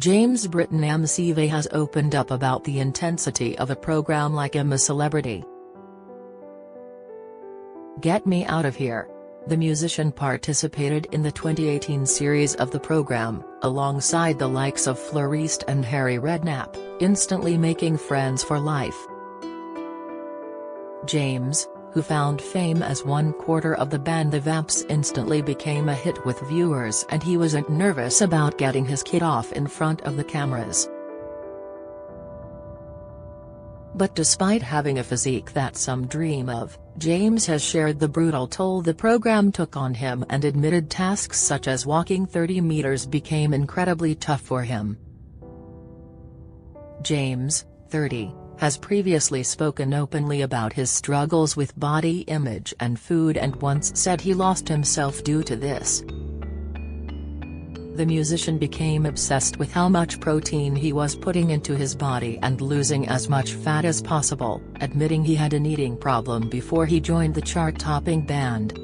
James Britton MCV has opened up about the intensity of a program like I'm A Celebrity. "Get me out of here." The musician participated in the 2018 series of the program, alongside the likes of Fleur East and Harry Redknapp, instantly making friends for life. James, who found fame as one quarter of the band The Vamps, instantly became a hit with viewers, and he wasn't nervous about getting his kid off in front of the cameras. But despite having a physique that some dream of, James has shared the brutal toll the program took on him and admitted tasks such as walking 30 meters became incredibly tough for him. James, 30, has previously spoken openly about his struggles with body image and food and once said he lost himself due to this. The musician became obsessed with how much protein he was putting into his body and losing as much fat as possible, admitting he had an eating problem before he joined the chart-topping band.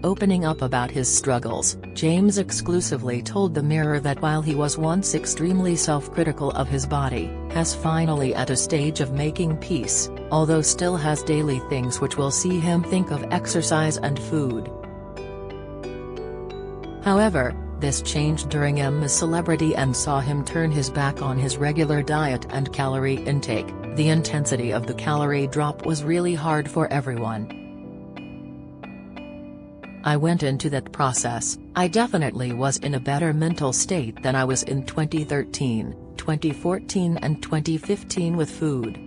Opening up about his struggles, James exclusively told The Mirror that while he was once extremely self-critical of his body, has finally at a stage of making peace, although still has daily things which will see him think of exercise and food. However, this changed during I'm A Celebrity and saw him turn his back on his regular diet and calorie intake. The intensity of the calorie drop was really hard for everyone. "I went into that process. I definitely was in a better mental state than I was in 2013, 2014 and 2015 with food.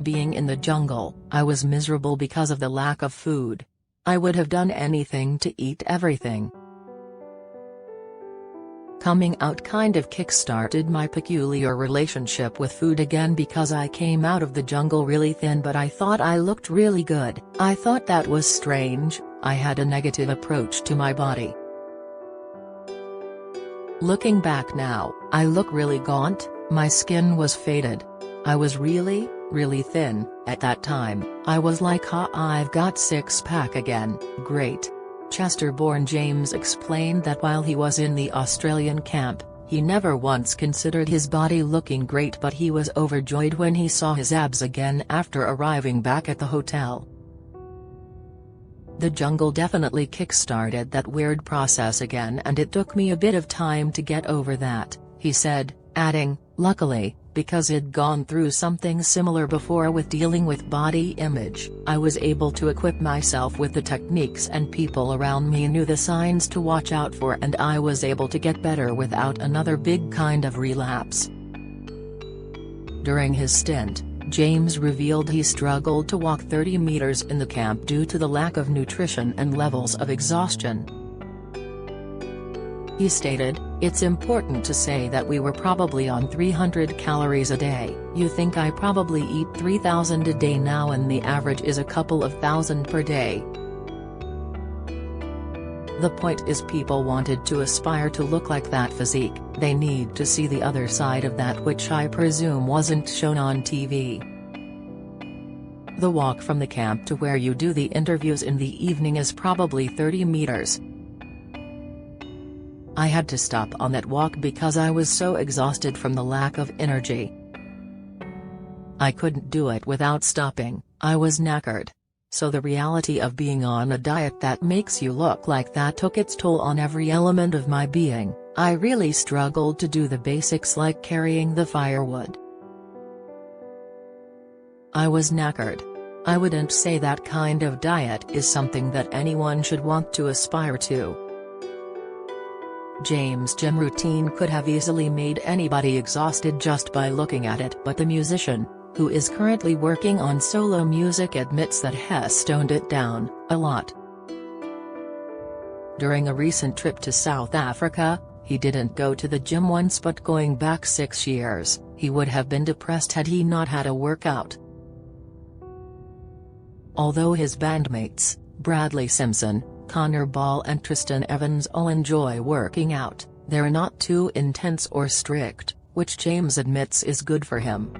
Being in the jungle, I was miserable because of the lack of food. I would have done anything to eat everything. Coming out kind of kick-started my peculiar relationship with food again because I came out of the jungle really thin, but I thought I looked really good. I thought that was strange. I had a negative approach to my body. Looking back now, I look really gaunt, my skin was faded. I was really thin. At that time, I was like, I've got six-pack again, great." Chester-born James explained that while he was in the Australian camp, he never once considered his body looking great, but he was overjoyed when he saw his abs again after arriving back at the hotel. "The jungle definitely kick-started that weird process again, and it took me a bit of time to get over that," he said, adding, "Luckily, because I'd gone through something similar before with dealing with body image, I was able to equip myself with the techniques and people around me knew the signs to watch out for, and I was able to get better without another big kind of relapse." During his stint, James revealed he struggled to walk 30 meters in the camp due to the lack of nutrition and levels of exhaustion. He stated, "It's important to say that we were probably on 300 calories a day. You think I probably eat 3,000 a day now, and the average is a couple of thousand per day. The point is, people wanted to aspire to look like that physique. They need to see the other side of that, which I presume wasn't shown on TV. The walk from the camp to where you do the interviews in the evening is probably 30 meters. I had to stop on that walk because I was so exhausted from the lack of energy. I couldn't do it without stopping. I was knackered. So the reality of being on a diet that makes you look like that took its toll on every element of my being. I really struggled to do the basics like carrying the firewood. I was knackered. I wouldn't say that kind of diet is something that anyone should want to aspire to." James' gym routine could have easily made anybody exhausted just by looking at it, but the musician, who is currently working on solo music, admits that he's toned it down a lot. During a recent trip to South Africa, he didn't go to the gym once, but going back 6 years, he would have been depressed had he not had a workout. Although his bandmates, Bradley Simpson, Connor Ball and Tristan Evans all enjoy working out, they're not too intense or strict, which James admits is good for him.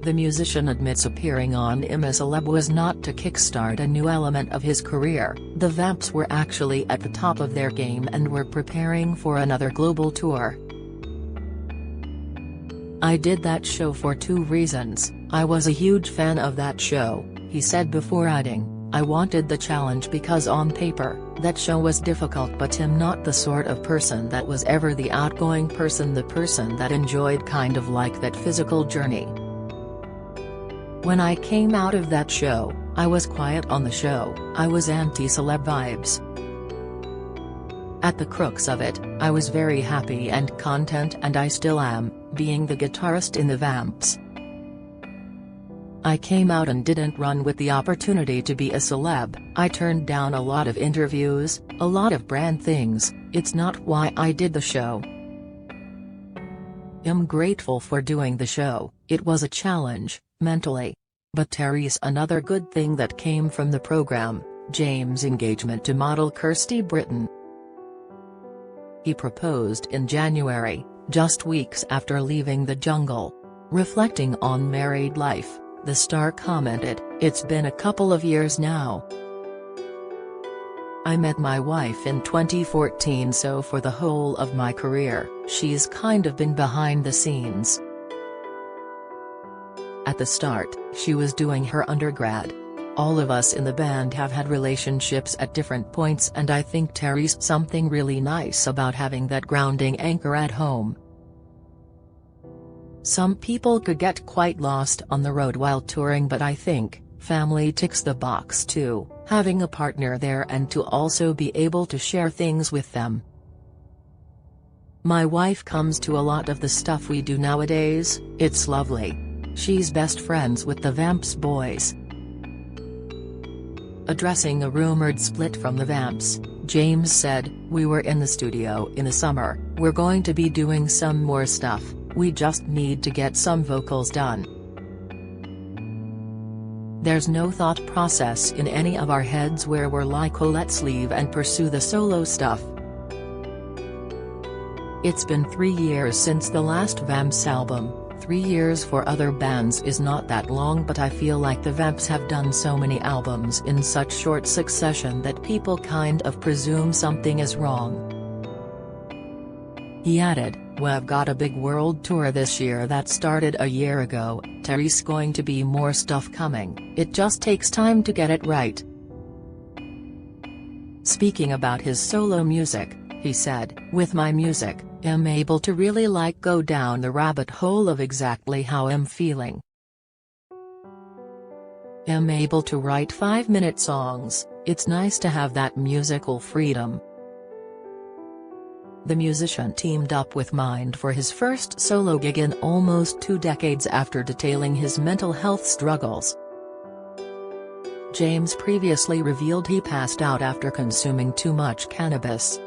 The musician admits appearing on I'm A Celeb was not to kickstart a new element of his career. The Vamps were actually at the top of their game and were preparing for another global tour. "I did that show for two reasons. I was a huge fan of that show," he said before adding, "I wanted the challenge because on paper, that show was difficult, but I'm not the sort of person that was ever the outgoing person, the person that enjoyed kind of like that physical journey. When I came out of that show, I was quiet on the show, I was anti-celeb vibes. At the crux of it, I was very happy and content, and I still am, being the guitarist in the Vamps. I came out and didn't run with the opportunity to be a celeb. I turned down a lot of interviews, a lot of brand things. It's not why I did the show. I'm grateful for doing the show. It was a challenge, mentally. But Terry's another good thing that came from the program, James' engagement to model Kirsty Britton. He proposed in January, just weeks after leaving the jungle. Reflecting on married life, the star commented, "It's been a couple of years now. I met my wife in 2014, so for the whole of my career, she's kind of been behind the scenes. At the start, she was doing her undergrad. All of us in the band have had relationships at different points, and I think Terry's something really nice about having that grounding anchor at home. Some people could get quite lost on the road while touring, but I think family ticks the box too, having a partner there and to also be able to share things with them. My wife comes to a lot of the stuff we do nowadays, it's lovely. She's best friends with the Vamps boys." Addressing a rumored split from the Vamps, James said, "We were in the studio in the summer, we're going to be doing some more stuff, we just need to get some vocals done. There's no thought process in any of our heads where we're like, oh, let's leave and pursue the solo stuff. It's been 3 years since the last Vamps album. 3 years for other bands is not that long, but I feel like the Vamps have done so many albums in such short succession that people kind of presume something is wrong." He added, "We've got a big world tour this year that started a year ago, Terry's going to be more stuff coming, it just takes time to get it right." Speaking about his solo music, he said, "With my music, I'm able to really go down the rabbit hole of exactly how I'm feeling. I'm able to write 5-minute songs, it's nice to have that musical freedom." The musician teamed up with Mind for his first solo gig in almost 2 decades after detailing his mental health struggles. James previously revealed he passed out after consuming too much cannabis.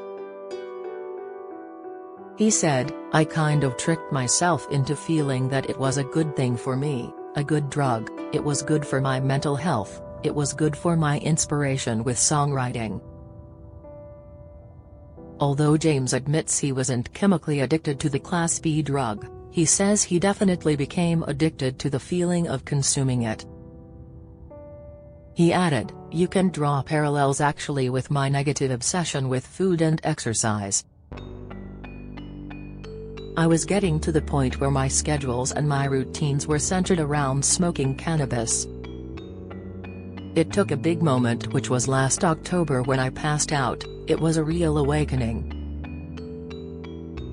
He said, "I kind of tricked myself into feeling that it was a good thing for me, a good drug, it was good for my mental health, it was good for my inspiration with songwriting." Although James admits he wasn't chemically addicted to the Class B drug, he says he definitely became addicted to the feeling of consuming it. He added, "You can draw parallels actually with my negative obsession with food and exercise. I was getting to the point where my schedules and my routines were centered around smoking cannabis. It took a big moment, which was last October when I passed out. It was a real awakening."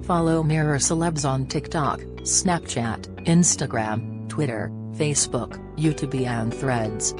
Follow Mirror Celebs on TikTok, Snapchat, Instagram, Twitter, Facebook, YouTube and Threads.